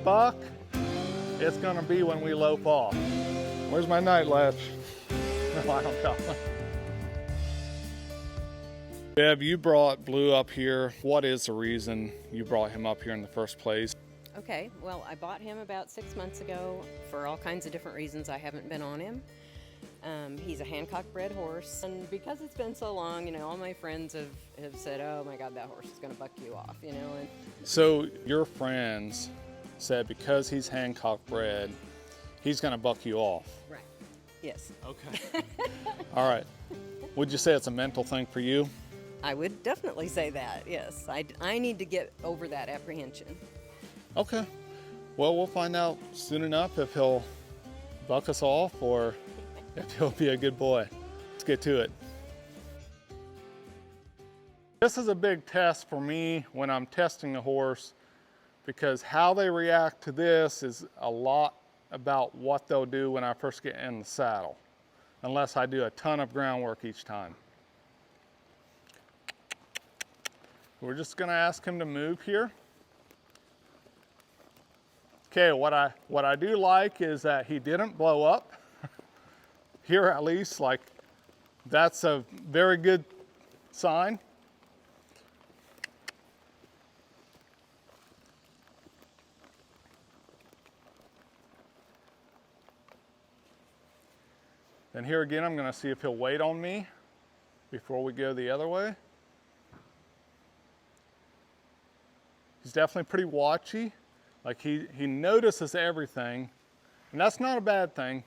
buck, it's gonna be when we lope off. Where's my night latch? No, I don't know. Bev, you brought Blue up here. What is the reason you brought him up here in the first place? Okay, well, I bought him about 6 months ago for all kinds of different reasons. I haven't been on him. He's a Hancock bred horse, and because it's been so long, you know, all my friends have said, oh my God, that horse is gonna buck you off, you know. And So your friends said because he's Hancock bred, he's gonna buck you off. right, yes. Okay. All right. Would you say it's a mental thing for you? I would definitely say that, yes. I need to get over that apprehension. Okay. Well, we'll find out soon enough if he'll buck us off or if he'll be a good boy. Let's get to it. This is a big test for me when I'm testing a horse, because how they react to this is a lot about what they'll do when I first get in the saddle, unless I do a ton of groundwork each time. We're just gonna ask him to move here. Okay, what I do like is that he didn't blow up. Here at least, like, that's a very good sign. And here again, I'm gonna see if he'll wait on me before we go the other way. He's definitely pretty watchy. Like he notices everything, and that's not a bad thing.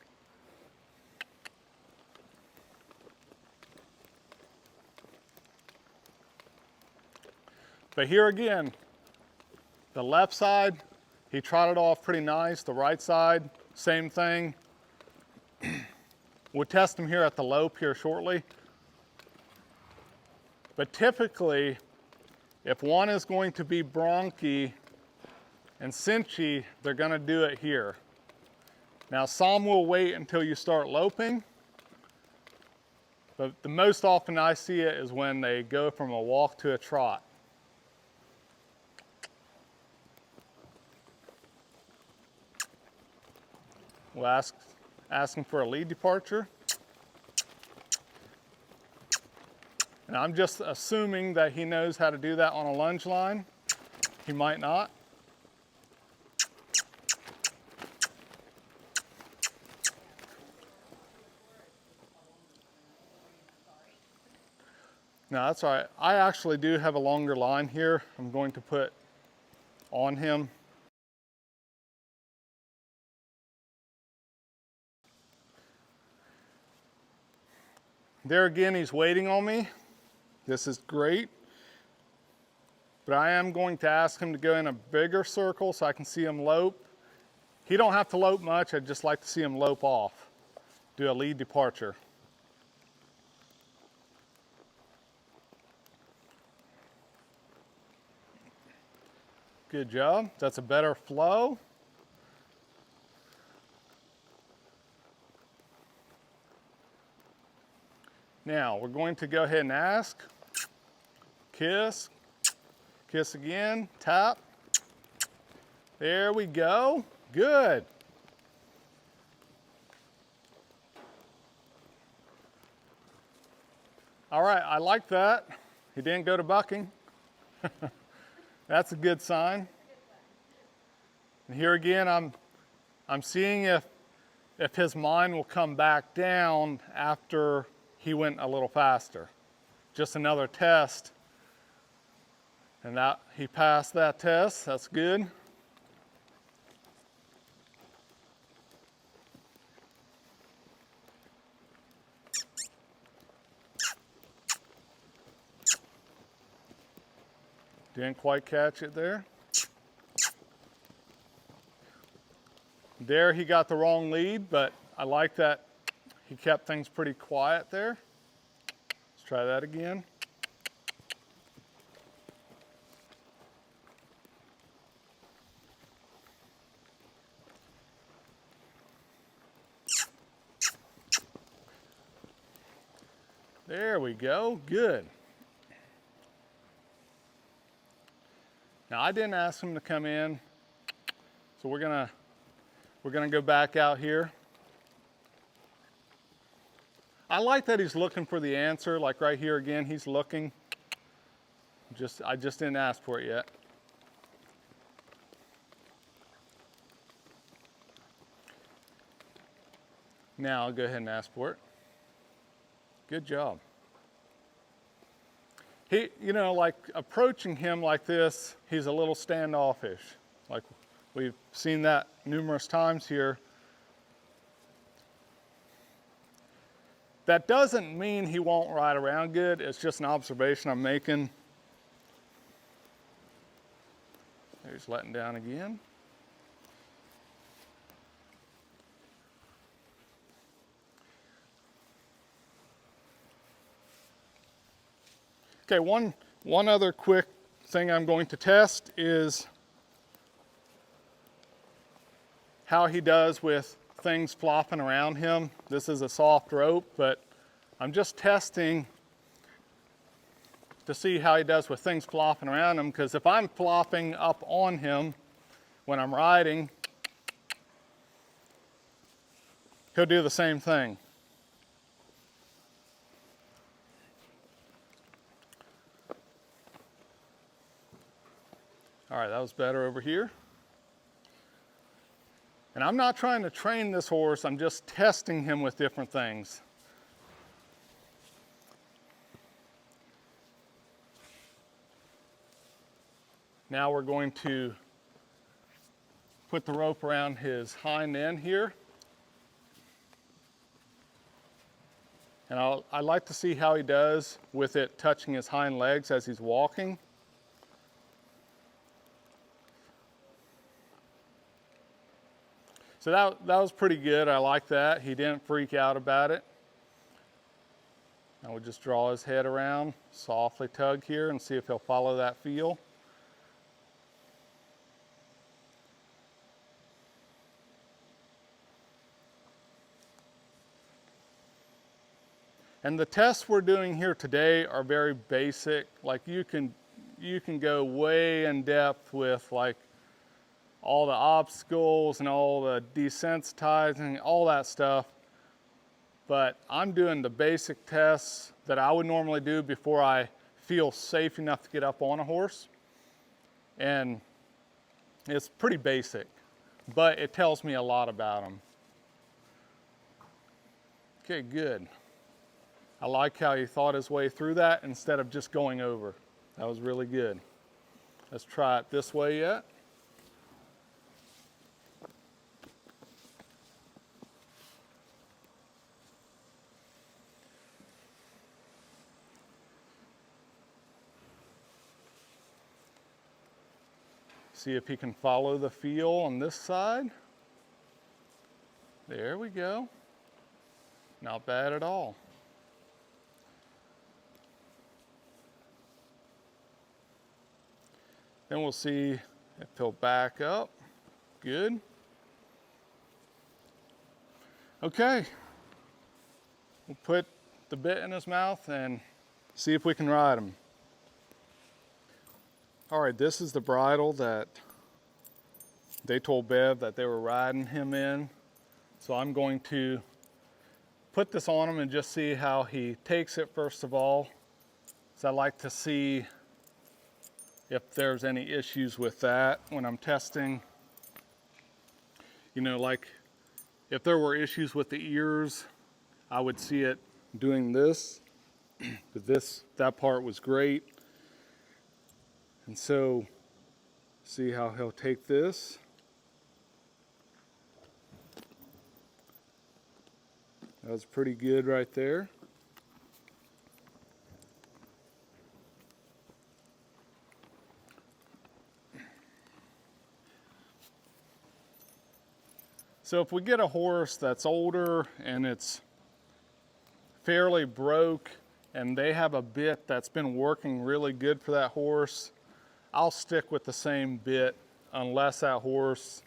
But here again, the left side, he trotted off pretty nice. The right side, same thing. We'll test him here at the lope here shortly. But typically, if one is going to be bronky and cinchy, they're gonna do it here. Now, some will wait until you start loping, but the most often I see it is when they go from a walk to a trot. We'll ask him for a lead departure. And I'm just assuming that he knows how to do that on a lunge line. He might not. No, that's all right. I actually do have a longer line here I'm going to put on him. There again, he's waiting on me. This is great. But I am going to ask him to go in a bigger circle so I can see him lope. He don't have to lope much. I'd just like to see him lope off. Do a lead departure. Good job. That's a better flow. Now, we're going to go ahead and ask. Kiss. Kiss again. Tap. There we go. Good. All right, I like that. He didn't go to bucking. That's a good sign. And here again, I'm seeing if his mind will come back down after he went a little faster. Just another test. And that he passed that test. That's good. Didn't quite catch it there. There he got the wrong lead, but I like that he kept things pretty quiet there. Let's try that again. There we go, good. Now I didn't ask him to come in, So we're gonna go back out here. I like that he's looking for the answer, like right here again, he's looking. I just didn't ask for it yet. Now I'll go ahead and ask for it. Good job. He, you know, like approaching him like this, he's a little standoffish. Like we've seen that numerous times here. That doesn't mean he won't ride around good. It's just an observation I'm making. He's letting down again. Okay, one other quick thing I'm going to test is how he does with things flopping around him. This is a soft rope, but I'm just testing to see how he does with things flopping around him, because if I'm flopping up on him when I'm riding, he'll do the same thing. All right, that was better over here. And I'm not trying to train this horse, I'm just testing him with different things. Now we're going to put the rope around his hind end here. And I'd like to see how he does with it touching his hind legs as he's walking. So that was pretty good. I like that. He didn't freak out about it. Now we'll just draw his head around, softly tug here and see if he'll follow that feel. And the tests we're doing here today are very basic. Like you can go way in depth with like all the obstacles and all the desensitizing, all that stuff. But I'm doing the basic tests that I would normally do before I feel safe enough to get up on a horse. And it's pretty basic, but it tells me a lot about him. Okay, good. I like how he thought his way through that instead of just going over. That was really good. Let's try it this way yet. See if he can follow the feel on this side. There we go. Not bad at all. Then we'll see if he'll back up. Good. Okay. We'll put the bit in his mouth and see if we can ride him. All right, this is the bridle that they told Bev that they were riding him in. So I'm going to put this on him and just see how he takes it first of all. So I like to see if there's any issues with that when I'm testing. You know, like if there were issues with the ears, I would see it doing this. But that part was great. And so, see how he'll take this. That was pretty good right there. So if we get a horse that's older and it's fairly broke and they have a bit that's been working really good for that horse, I'll stick with the same bit unless that horse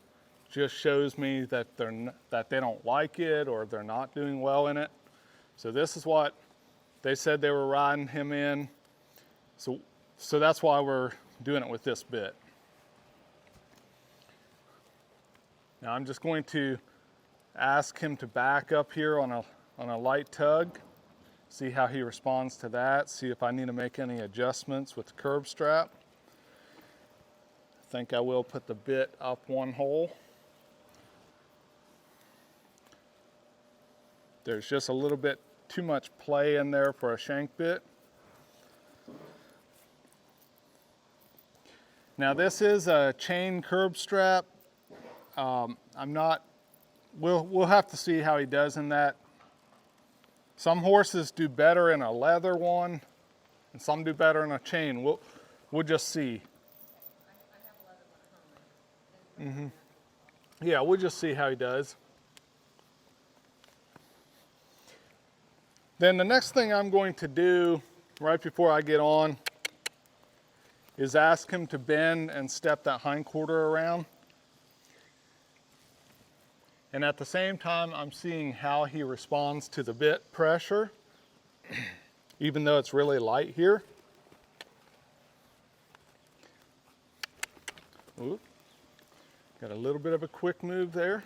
just shows me that they don't like it or they're not doing well in it. So this is what they said they were riding him in. So that's why we're doing it with this bit. Now I'm just going to ask him to back up here on a light tug, see how he responds to that, see if I need to make any adjustments with the curb strap. I think I will put the bit up one hole. There's just a little bit too much play in there for a shank bit. Now this is a chain curb strap. We'll have to see how he does in that. Some horses do better in a leather one, and some do better in a chain. We'll just see. Yeah, we'll just see how he does. Then the next thing I'm going to do right before I get on is ask him to bend and step that hindquarter around. And at the same time, I'm seeing how he responds to the bit pressure, even though it's really light here. Ooh, got a little bit of a quick move there.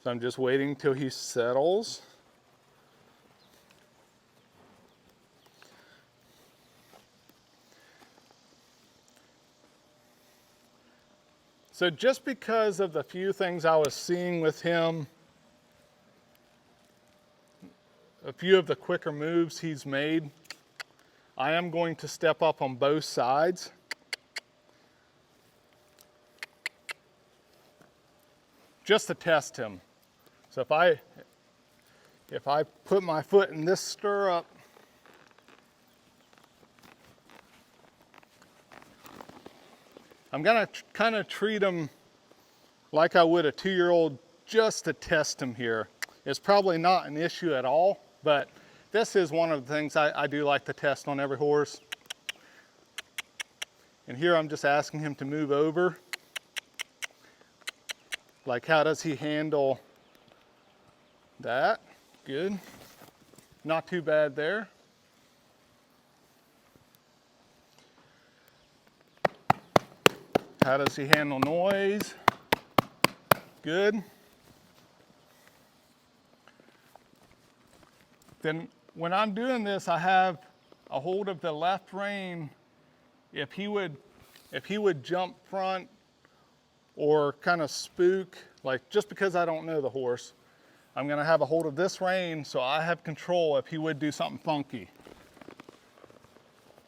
So I'm just waiting till he settles. So just because of the few things I was seeing with him, a few of the quicker moves he's made, I am going to step up on both sides. Just to test him. So if I put my foot in this stirrup, I'm gonna kind of treat him like I would a 2-year-old just to test him here. It's probably not an issue at all, but this is one of the things I do like to test on every horse. And here I'm just asking him to move over. Like, how does he handle that? Good. Not too bad there. How does he handle noise? Good. Then when I'm doing this, I have a hold of the left rein. If he would jump front or kind of spook, like just because I don't know the horse, I'm gonna have a hold of this rein so I have control if he would do something funky.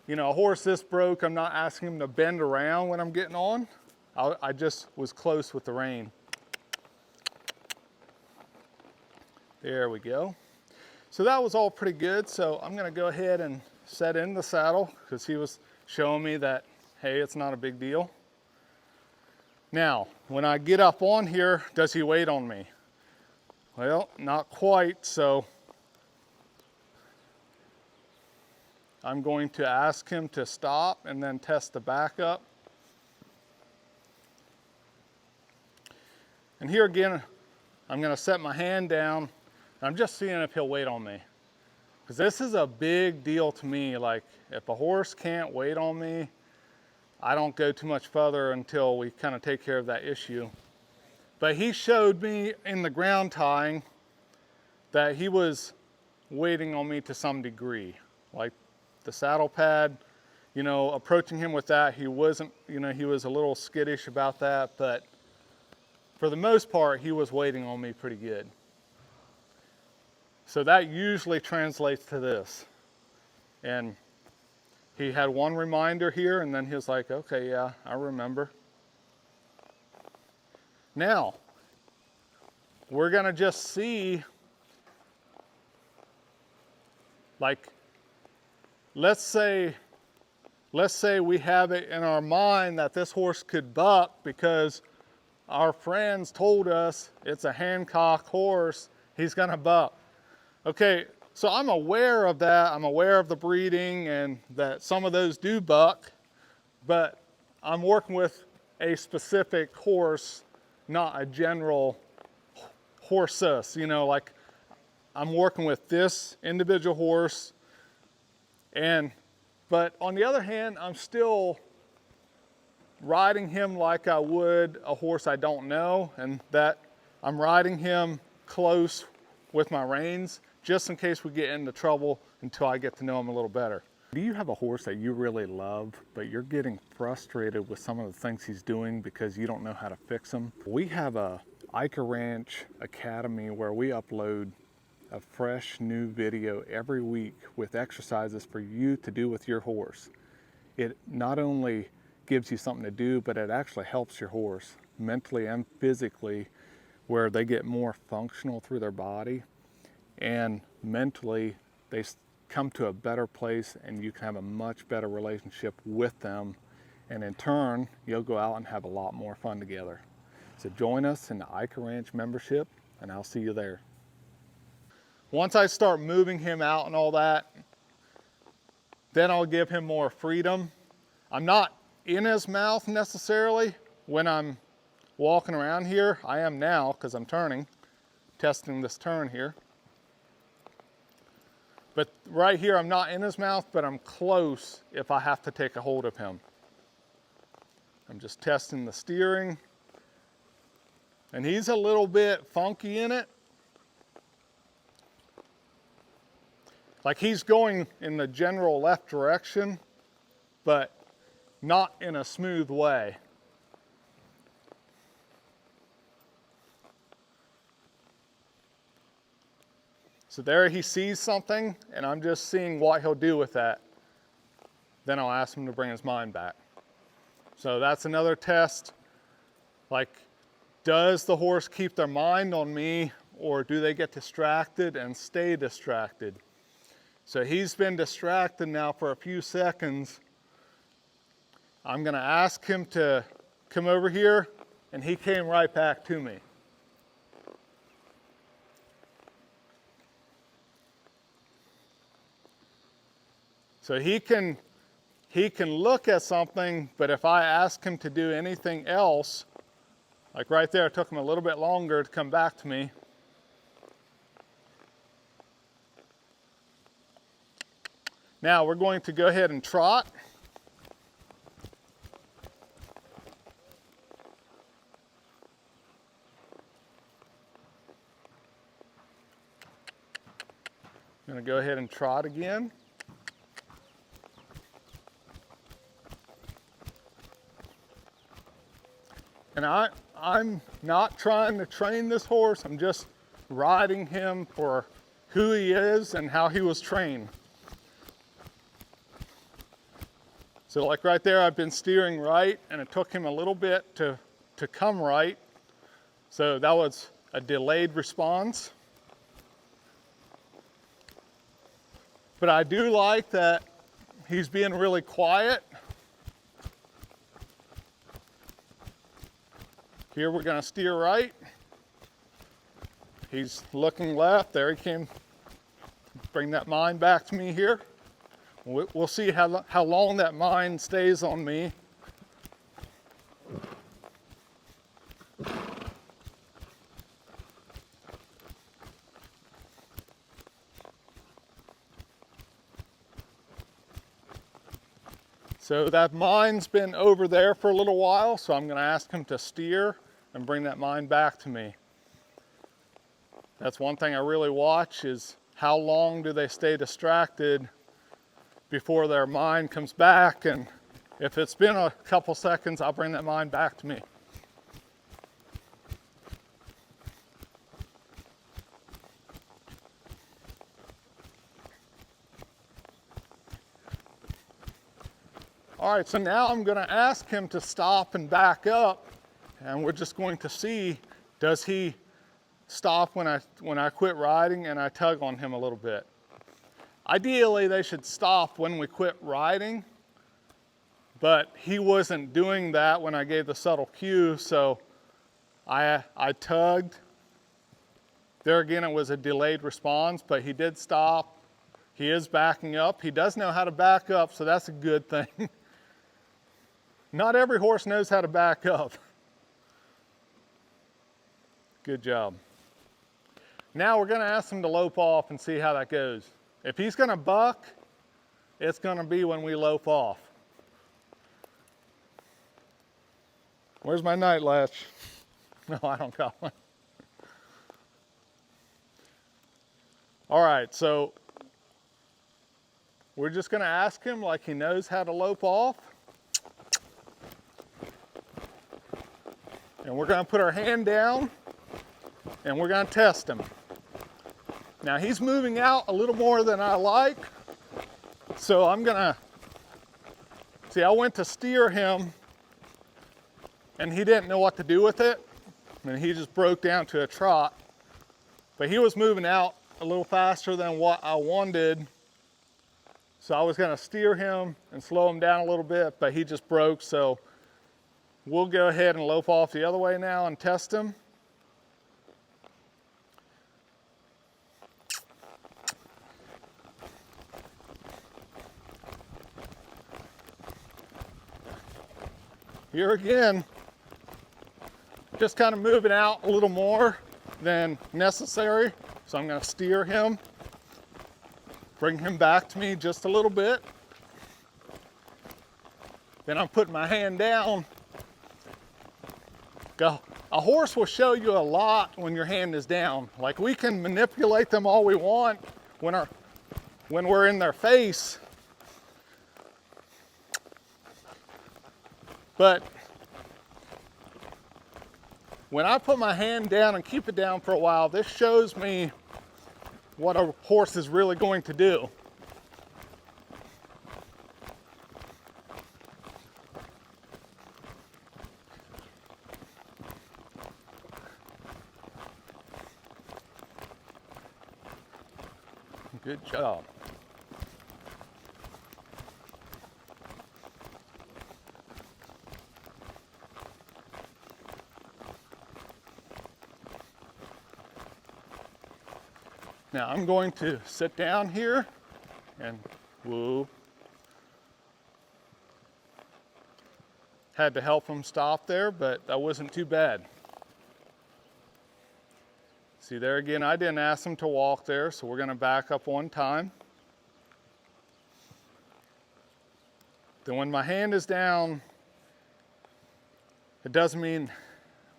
You know, a horse this broke, I'm not asking him to bend around when I'm getting on. I just was close with the rein. There we go. So that was all pretty good. So I'm gonna go ahead and set in the saddle because he was showing me that, hey, it's not a big deal. Now, when I get up on here, does he wait on me? Well, not quite, so I'm going to ask him to stop and then test the backup. And here again, I'm gonna set my hand down, and I'm just seeing if he'll wait on me. Because this is a big deal to me. Like, if a horse can't wait on me, I don't go too much further until we kind of take care of that issue. But he showed me in the ground tying that he was waiting on me to some degree. Like the saddle pad, you know, approaching him with that, he wasn't, you know, he was a little skittish about that, but for the most part, he was waiting on me pretty good. So that usually translates to this. And he had one reminder here, and then he was like, okay, yeah, I remember. Now, we're gonna just see, like, let's say we have it in our mind that this horse could buck because our friends told us it's a Hancock horse, he's gonna buck. Okay, so I'm aware of that, I'm aware of the breeding and that some of those do buck, but I'm working with a specific horse, not a general horsus, you know, like I'm working with this individual horse, but on the other hand, I'm still riding him like I would a horse I don't know, and that I'm riding him close with my reins just in case we get into trouble until I get to know him a little better. Do you have a horse that you really love, but you're getting frustrated with some of the things he's doing because you don't know how to fix him? We have a Eicher Ranch Academy where we upload a fresh new video every week with exercises for you to do with your horse. It not only gives you something to do, but it actually helps your horse mentally and physically, where they get more functional through their body, and mentally they come to a better place and you can have a much better relationship with them, and in turn you'll go out and have a lot more fun together. So join us in the Eicher Ranch membership and I'll see you there. Once I start moving him out and all that, then I'll give him more freedom. I'm not in his mouth necessarily when I'm walking around here. I am now because I'm turning, testing this turn here. But right here, I'm not in his mouth, but I'm close if I have to take a hold of him. I'm just testing the steering. And he's a little bit funky in it. Like he's going in the general left direction, but not in a smooth way. So there he sees something, and I'm just seeing what he'll do with that. Then I'll ask him to bring his mind back. So that's another test. Like, does the horse keep their mind on me, or do they get distracted and stay distracted? So he's been distracted now for a few seconds. I'm gonna ask him to come over here, and he came right back to me. So he can look at something, but if I ask him to do anything else, like right there, it took him a little bit longer to come back to me. Now we're going to go ahead and trot. I'm going to go ahead and trot again. And I'm not trying to train this horse, I'm just riding him for who he is and how he was trained. So like right there, I've been steering right, and it took him a little bit to come right. So that was a delayed response. But I do like that he's being really quiet. Here we're going to steer right. He's looking left. There he came. Bring that mind back to me here. We'll see how long that mind stays on me. So that mind's been over there for a little while, so I'm going to ask him to steer and bring that mind back to me. That's one thing I really watch, is how long do they stay distracted before their mind comes back, and if it's been a couple seconds, I'll bring that mind back to me. All right, so now I'm going to ask him to stop and back up, and we're just going to see, does he stop when I quit riding and I tug on him a little bit. Ideally, they should stop when we quit riding, but he wasn't doing that when I gave the subtle cue, so I tugged. There again, it was a delayed response, but he did stop. He is backing up. He does know how to back up, so that's a good thing. Not every horse knows how to back up. Good job. Now we're going to ask him to lope off and see how that goes. If he's going to buck, it's going to be when we lope off. Where's my night latch? No, I don't got one. All right, so we're just gonna ask him like he knows how to lope off. And we're gonna put our hand down and we're gonna test him. Now he's moving out a little more than I like, so I'm gonna, see, I went to steer him and he didn't know what to do with it, and he just broke down to a trot. But he was moving out a little faster than what I wanted, so I was gonna steer him and slow him down a little bit, but he just broke, so we'll go ahead and lope off the other way now and test him. Here again, just kind of moving out a little more than necessary. So I'm gonna steer him, bring him back to me just a little bit. Then I'm putting my hand down. Go. A horse will show you a lot when your hand is down. Like, we can manipulate them all we want when we're in their face. But when I put my hand down and keep it down for a while, this shows me what a horse is really going to do. Good job. Now I'm going to sit down here and woo. Had to help him stop there, but that wasn't too bad. See, there again, I didn't ask him to walk there, so we're gonna back up one time. Then when my hand is down, it doesn't mean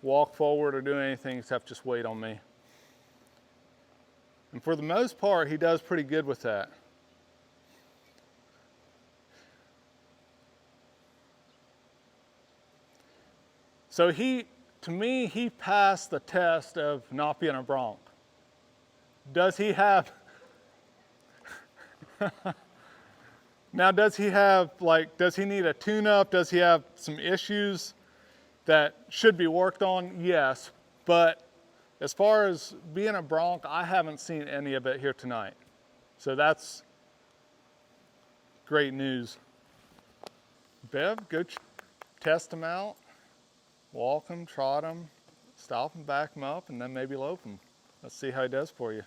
walk forward or do anything except just wait on me. And for the most part, he does pretty good with that. So to me, he passed the test of not being a bronc. Does he have, now does he have, like, does he need a tune-up? Does he have some issues that should be worked on? Yes, but as far as being a bronc, I haven't seen any of it here tonight. So that's great news. Bev, go test him out, walk him, trot him, stop him, back him up, and then maybe lope him. Let's see how he does for you.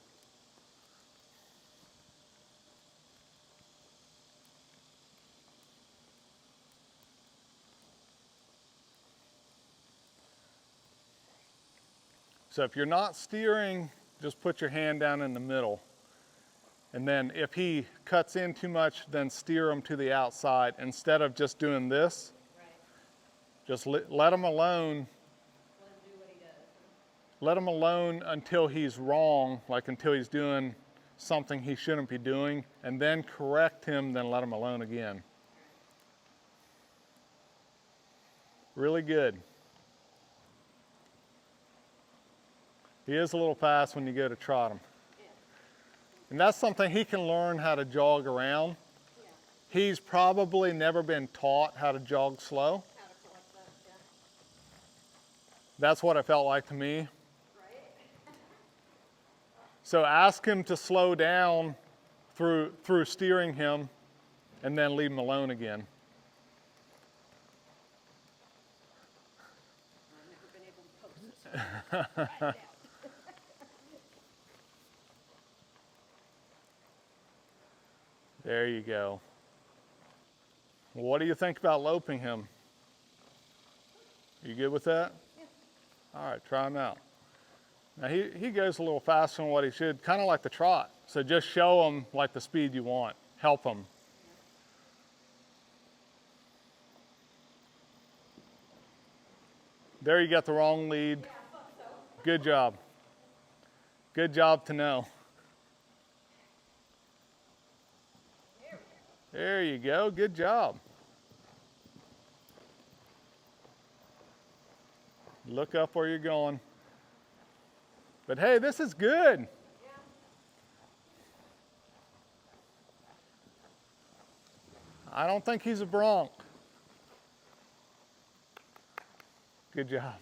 So if you're not steering, just put your hand down in the middle. And then if he cuts in too much, then steer him to the outside instead of just doing this. Right. Just let him alone. Let him do what he does. Let him alone until he's wrong, like until he's doing something he shouldn't be doing, and then correct him, then let him alone again. Really good. He is a little fast when you go to trot him. Yeah. And that's something he can learn how to jog around. Yeah. He's probably never been taught how to jog slow. How to collect that, yeah. That's what it felt like to me. Right. So ask him to slow down through steering him and then leave him alone again. I've never been able to post this. There you go. What do you think about loping him? You good with that? Yeah. All right, try him out. Now he goes a little faster than what he should, kind of like the trot. So just show him like the speed you want. Help him. There you got the wrong lead. Good job. Good job to know. There you go. Good job. Look up where you're going. But hey, this is good. I don't think he's a bronc. Good job.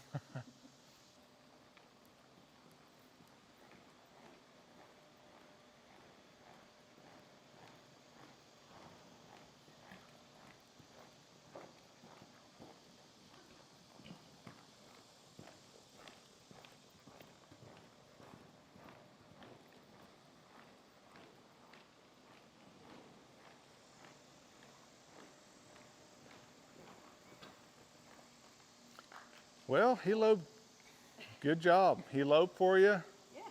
Well, he loped. Good job. He loped for you. Yeah.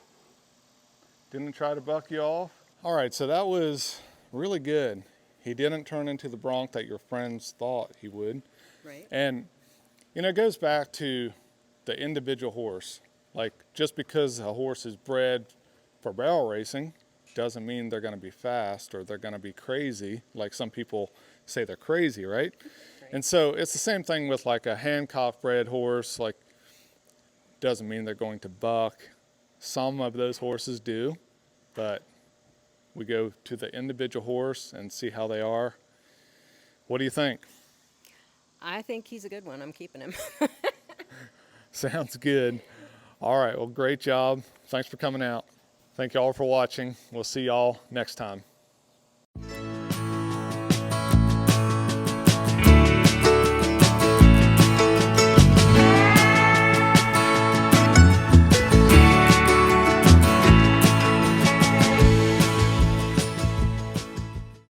Didn't try to buck you off. All right, so that was really good. He didn't turn into the bronc that your friends thought he would. Right. And, you know, it goes back to the individual horse. Like, just because a horse is bred for barrel racing doesn't mean they're going to be fast or they're going to be crazy. Like some people say they're crazy, right? And so it's the same thing with like a Hancock bred horse. Like, doesn't mean they're going to buck. Some of those horses do, but we go to the individual horse and see how they are. What do you think? I think he's a good one. I'm keeping him. Sounds good. All right, well, great job. Thanks for coming out. Thank you all for watching. We'll see y'all next time.